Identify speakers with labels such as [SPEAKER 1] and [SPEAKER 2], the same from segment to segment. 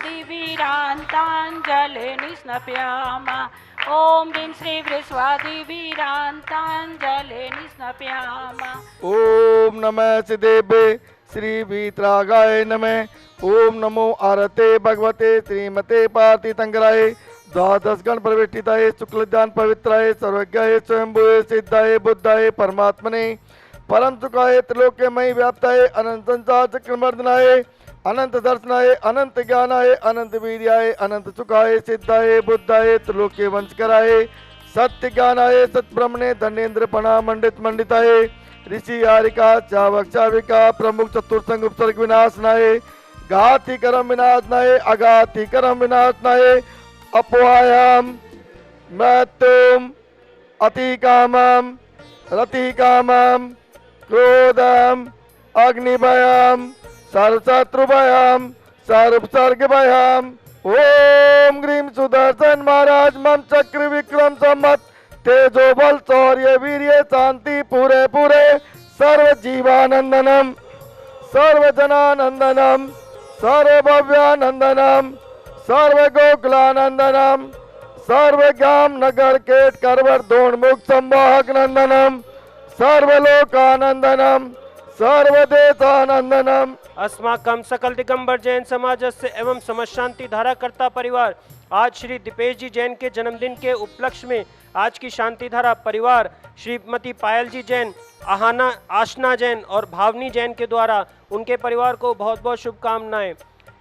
[SPEAKER 1] वृस्वादिवीरान्ताञ्जलिर्निस्नपयामः। ॐ ह्रीं श्री वृस्वादिवीरान्ताञ्जलिर्निस्नपयामः।
[SPEAKER 2] ओम नमः सिद्धेभ्ये श्री वीतरागाय नमः। ओम नमो आरते भगवते श्रीमते पार्थितंगराय द्वादश गण प्रविष्टिताय शुक्लज्ञान पवित्राय सर्वज्ञाय स्वयंभुवे सिद्धाय बुद्धाय परमात्मने परम सुखाय त्रिलोक्यमयी व्याप्ताय अनंत संसार चक्रमर्दनाय अनंत दर्शनाय अनंत ज्ञानाय अनंत वीर्याय अनंत सुखाय सिद्धाय बुद्धाय त्रिलोक्य वंशकराय सत्य ज्ञानाय सत्ब्रह्मणे धनेन्द्र पणा मंडित मंडिताय ऋषि यारिका चावक चाविका प्रमुख चतुर्संग उपसर्ग विनाशनाय घाति कर्म विनाशनाय अघाति कर्म विनाशनाय अपोहायाम मृत्युम अतिकामम रतिकामम क्रोधम अग्निभयम सर्वशत्रुभयम सर्वसर्गभयम। ओम ग्रीम सुदर्शन महाराज मम चक्र विक्रम सम्मत तेजो बल शौर्य वीर्य शांति पूरे पूरे सर्व जीवानंदनम सर्व जनानंदनम सर्व भव्यानंदनम सर्व गोकुलानंदनम सर्व ग्राम नगर केट करवर दोणमुख संवाहक नंदनम सर्वलोकानंदनम सर्वदेशानंदनम।
[SPEAKER 3] अस्माकं सकल दिगंबर जैन समाजस्य एवं समशांति धाराकर्ता परिवार आज श्री दीपेश जी जैन के जन्मदिन के उपलक्ष्य में आज की शांति धारा परिवार श्रीमती पायल जी जैन, आशना जैन और भावनी जैन के द्वारा उनके परिवार को बहुत बहुत शुभकामनाएं।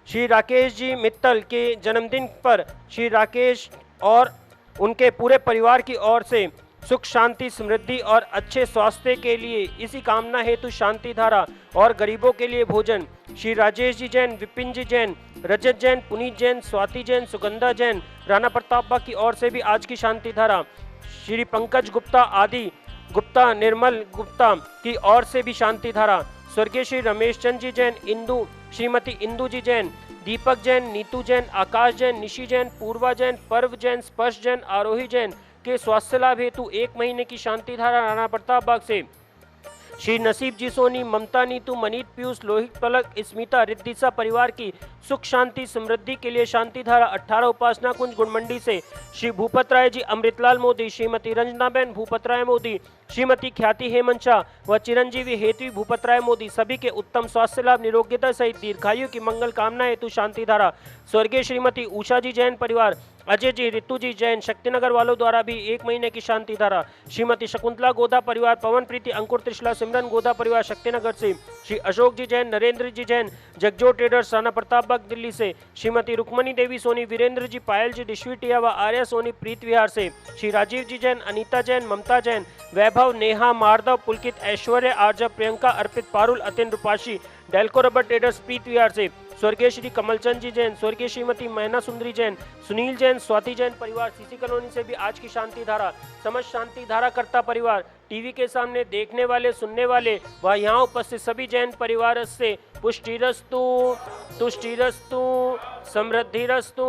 [SPEAKER 3] श्री राकेश जी मित्तल के जन्मदिन पर श्री राकेश और उनके पूरे परिवार की ओर से सुख शांति समृद्धि और अच्छे स्वास्थ्य के लिए इसी कामना हेतु शांति धारा और गरीबों के लिए भोजन। श्री राजेश जी जैन, विपिन जी जैन, रजत जैन, पुनीत जैन, स्वाति जैन, सुगंधा जैन, राणा प्रतापा की ओर से भी आज की शांति धारा। श्री पंकज गुप्ता, आदि गुप्ता, निर्मल गुप्ता की ओर से भी शांति धारा। स्वर्गीय श्री रमेश चंद जी जैन, इंदु, श्रीमती इंदु जी जैन, दीपक जैन, नीतू जैन, आकाश जैन, निशी जैन, पूर्वा जैन, पर्व जैन, स्पर्श जैन, आरोही जैन के स्वास्थ्य लाभ हेतु 1 महीने की शांति धारा राणा प्रताप बाग से। श्री नसीब जी सोनी, ममता, नीतू, मनीत, पीयूष, लोहित, पलक, स्मिता, रिद्धिसा परिवार की सुख शांति समृद्धि के लिए शांति धारा 18 उपासना कुंज गुणमंडी से। श्री भूपत राय जी, अमृतलाल मोदी, श्रीमती रंजनाबेन भूपत राय मोदी, श्रीमती ख्याति हेमंत शाह व चिरंजीवी हेतवी भूपत राय मोदी सभी के उत्तम स्वास्थ्य लाभ निरोग्यता सहित दीर्घायु की मंगल कामना हेतु शांति धारा। स्वर्गीय श्रीमती उषा जी जैन परिवार, अजय जी, रितु जी जैन शक्तिनगर वालों द्वारा भी 1 महीने की शांति धारा। श्रीमती शकुंतला गोदा परिवार, पवन प्रीति, अंकुर त्रिशला, सिमरन गोदा परिवार शक्तिनगर से। श्री अशोक जी जैन, नरेंद्र जी जैन, जगजो ट्रेडर्स, राणा प्रताप बाग दिल्ली से। श्रीमती रुक्मणी देवी सोनी, वीरेंद्र जी, पायल जी, डिशविटिया व आर्या सोनी प्रीत विहार से। Shri Rajeev ji Jain, Anita Jain, Mamta Jain, Vaibhav, Neha, Mardav, Pulkit, Aishwarya, Aarja, Priyanka, Arpit, Parul, Atin, Rupashi, Delco Rubber Traders Preet Vihar से। स्वर्गीय श्री कमलचंद जी जैन, स्वर्गीय श्रीमती मैना सुंदरी जैन, सुनील जैन, स्वाति जैन परिवार सीसी कॉलोनी से भी आज की शांति धारा। समस्त शांति धारा करता परिवार, टीवी के सामने देखने वाले, सुनने वाले व यहाँ उपस्थित सभी जैन परिवार से पुष्टिरस्तु, तुष्टिरस्तु, समृद्धिरस्तु,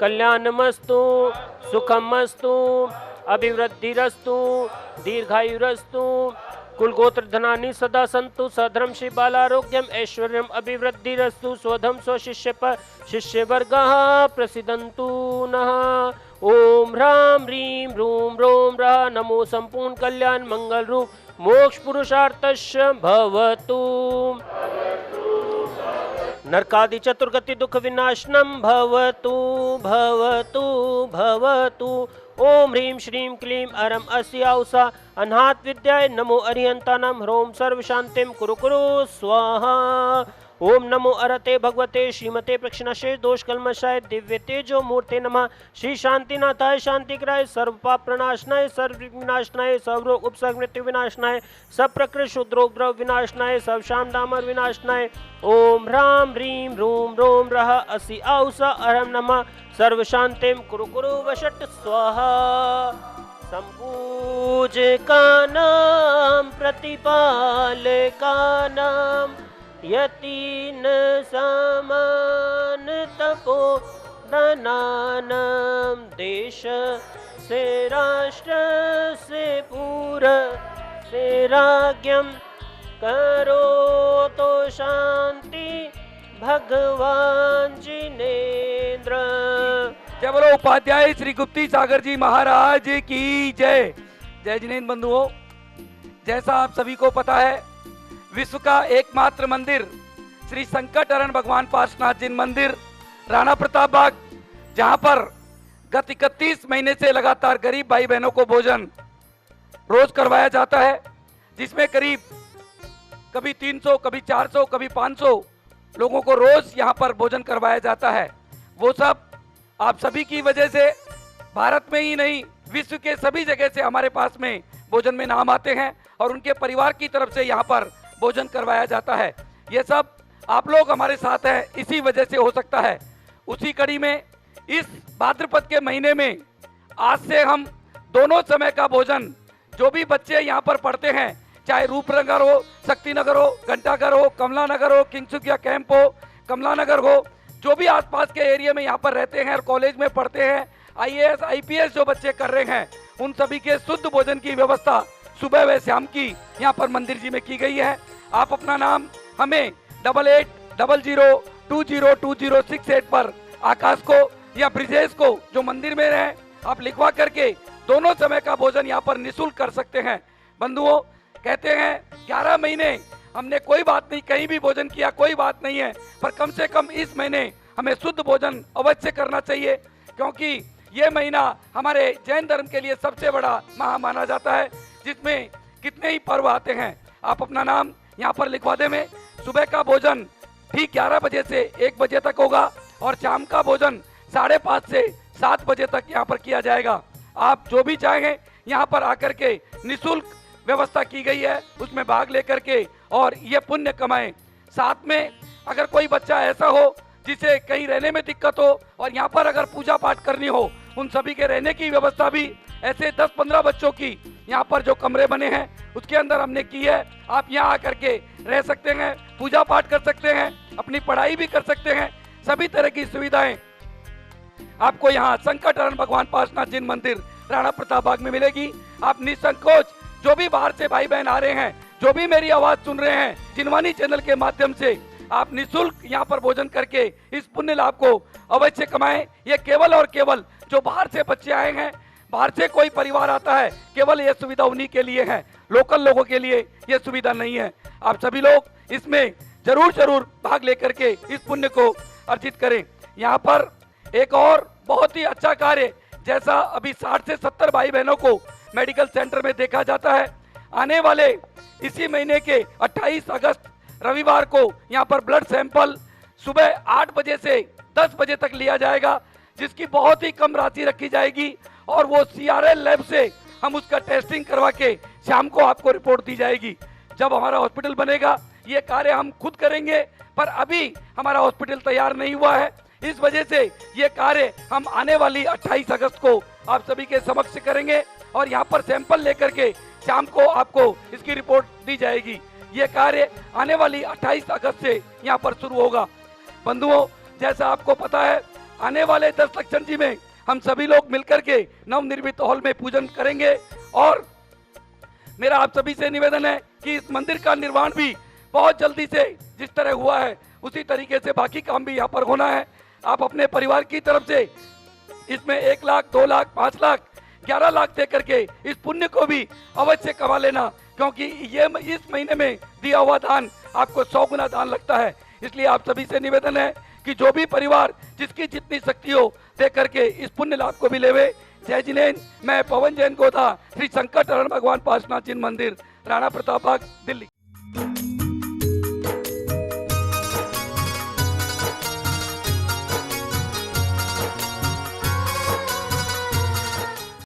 [SPEAKER 3] कल्याणमस्तु, सुखमस्तु, अभिवृद्धिरस्तु, दीर्घायुरस्तु, कुलगोत्र धनानि सदा संतु, सधर्म श्री बालारोग्यम ऐश्वर्यम अभिवृद्धिरस्तु, स्वधम स्वशिष्य पर शिष्य वर्गः प्रसिद्धन्तु नः। ओम ह्रां ह्रीं ह्रूं ह्रौं रः नमो संपूर्ण कल्याण मंगल रूप मोक्ष पुरुषार्थस्य भवतु। नरकादि चतुर्गति दुख विनाशनम भवतु भवतु भवतु। ओम ह्रीं श्रीं क्लीं अरम अस्याउषा अनाथ विद्याय नमो अरिहंतानां ह्रौं सर्व शांतिम कुरु कुरु स्वाहा। ओम नमो अरते भगवते श्रीमते प्रक्षणाशेष दोष कल्मषाय दिव्य तेजो मूर्ते नमः। श्री शांतिनाथाय शांतिकराय सर्व पाप प्रणाशनाय सर्व विनाशनाय सर्व रोग उपसर्ग मृत्यु विनाशनाय सब प्रकृति शुद्रोपद्रव विनाशनाय सब शाम दामर विनाशनाय। ओम ह्रां ह्रीं ह्रूं ह्रौं रः असि औसा अरम नमः सर्व शांतिम कुरु कुरु वषट् स्वाहा। संपूजकानां प्रतिपालकानां यतीन समान तपो धनानां देश से राष्ट्र से पूर से राज्यम करो तो शांति भगवान जिनेन्द्र।
[SPEAKER 4] जय बोलो उपाध्याय श्री गुप्ती सागर जी महाराज की जय। जय जिनेन्द्र बंधुओं, जैसा आप सभी को पता है, विश्व का एकमात्र मंदिर श्री संकट हरण भगवान पार्श्वनाथ जिन मंदिर राणा प्रताप बाग, जहां पर गत 31 महीने से लगातार गरीब भाई बहनों को भोजन रोज करवाया जाता है, जिसमें करीब कभी 300, कभी 400, कभी 500 लोगों को रोज यहां पर भोजन करवाया जाता है। वो सब आप सभी की वजह से भारत में ही नहीं, विश्व के सभी जगह से हमारे पास में भोजन में नाम आते हैं और उनके परिवार की तरफ से यहाँ पर भोजन करवाया जाता है। ये सब आप लोग हमारे साथ हैं, इसी वजह से हो सकता है। उसी कड़ी में इस भाद्रपद के महीने में आज से हम दोनों समय का भोजन, जो भी बच्चे यहाँ पर पढ़ते हैं, चाहे रूपनगर हो, शक्तिनगर हो, घंटाघर हो, कमला नगर हो, किंगसुकिया कैंप हो, कमला नगर हो, जो भी आसपास के एरिया में यहाँ पर रहते हैं और कॉलेज में पढ़ते हैं, IAS IPS जो बच्चे कर रहे हैं, उन सभी के शुद्ध भोजन की व्यवस्था सुबह व शाम की यहाँ पर मंदिर जी में की गई है। आप अपना नाम हमें 8800202068 पर आकाश को या ब्रिजेश को, जो मंदिर में रहे, आप लिखवा करके दोनों समय का भोजन यहाँ पर निःशुल्क कर सकते हैं। बंधुओं, कहते हैं 11 महीने हमने कोई बात नहीं, कहीं भी भोजन किया कोई बात नहीं है, पर कम से कम इस महीने हमें शुद्ध भोजन अवश्य करना चाहिए, क्योंकि ये महीना हमारे जैन धर्म के लिए सबसे बड़ा माह माना जाता है, जिसमें कितने ही पर्व आते हैं। आप अपना नाम यहाँ पर लिखवा दें। में सुबह का भोजन ठीक 11 बजे से 1 बजे तक होगा और शाम का भोजन 5:30 से 7 बजे तक यहाँ पर किया जाएगा। आप जो भी चाहें यहाँ पर आकर के निःशुल्क व्यवस्था की गई है, उसमें भाग लेकर के और ये पुण्य कमाएं। साथ में अगर कोई बच्चा ऐसा हो जिसे कहीं रहने में दिक्कत हो और यहाँ पर अगर पूजा पाठ करनी हो, उन सभी के रहने की व्यवस्था भी ऐसे 10-15 बच्चों की यहाँ पर जो कमरे बने हैं उसके अंदर हमने की है। आप यहाँ आकर के रह सकते हैं, पूजा पाठ कर सकते हैं, अपनी पढ़ाई भी कर सकते हैं। सभी तरह की सुविधाएं आपको यहाँ संकट हरण भगवान पार्श्वनाथ जिन मंदिर राणा प्रताप बाग में मिलेगी। आप निसंकोच, जो भी बाहर से भाई बहन आ रहे हैं, जो भी मेरी आवाज सुन रहे हैं, जिनवानी चैनल के माध्यम से आप निःशुल्क यहाँ पर भोजन करके इस पुण्य लाभ को अवश्य कमाएं। ये केवल और केवल जो बाहर से बच्चे आए हैं, बाहर से कोई परिवार आता है, केवल ये सुविधा उन्हीं के लिए है, लोकल लोगों के लिए ये सुविधा नहीं है। आप सभी लोग इसमें जरूर भाग लेकर के इस पुण्य को अर्जित करें। यहाँ पर एक और बहुत ही अच्छा कार्य, जैसा अभी 60 से 70 भाई बहनों को मेडिकल सेंटर में देखा जाता है, आने वाले इसी महीने के 28 अगस्त रविवार को यहाँ पर ब्लड सैंपल सुबह 8 बजे से 10 बजे तक लिया जाएगा, जिसकी बहुत ही कम राशि रखी जाएगी और वो CRL लैब से हम उसका टेस्टिंग करवा के शाम को आपको रिपोर्ट दी जाएगी। जब हमारा हॉस्पिटल बनेगा ये कार्य हम खुद करेंगे, पर अभी हमारा हॉस्पिटल तैयार नहीं हुआ है, इस वजह से ये कार्य हम आने वाली 28 अगस्त को आप सभी के समक्ष करेंगे और यहाँ पर सैंपल लेकर के शाम को आपको इसकी रिपोर्ट दी जाएगी। ये कार्य आने वाली 28 अगस्त से यहाँ पर शुरू होगा। बंधुओं, जैसा आपको पता है, आने वाले 10 लक्षण जी में हम सभी लोग मिलकर के नवनिर्मित हॉल में पूजन करेंगे और मेरा आप सभी से निवेदन है कि इस मंदिर का निर्माण भी बहुत जल्दी से जिस तरह हुआ है उसी तरीके से बाकी काम भी यहाँ पर होना है। आप अपने परिवार की तरफ से इसमें 1 लाख, 2 लाख, 5 लाख, 11 लाख दे करके इस पुण्य को भी अवश्य कमा लेना, क्योंकि ये इस महीने में दिया हुआ दान आपको 100 गुना दान लगता है। इसलिए आप सभी से निवेदन है कि जो भी परिवार जिसकी जितनी शक्ति हो दे करके इस पुण्य लाभ को भी लेवे। जय जिनेन्द्र। मैं पवन जैन गोधा, श्री संकट हरण भगवान पार्श्वनाथ जिन मंदिर, राणा प्रताप बाग, दिल्ली।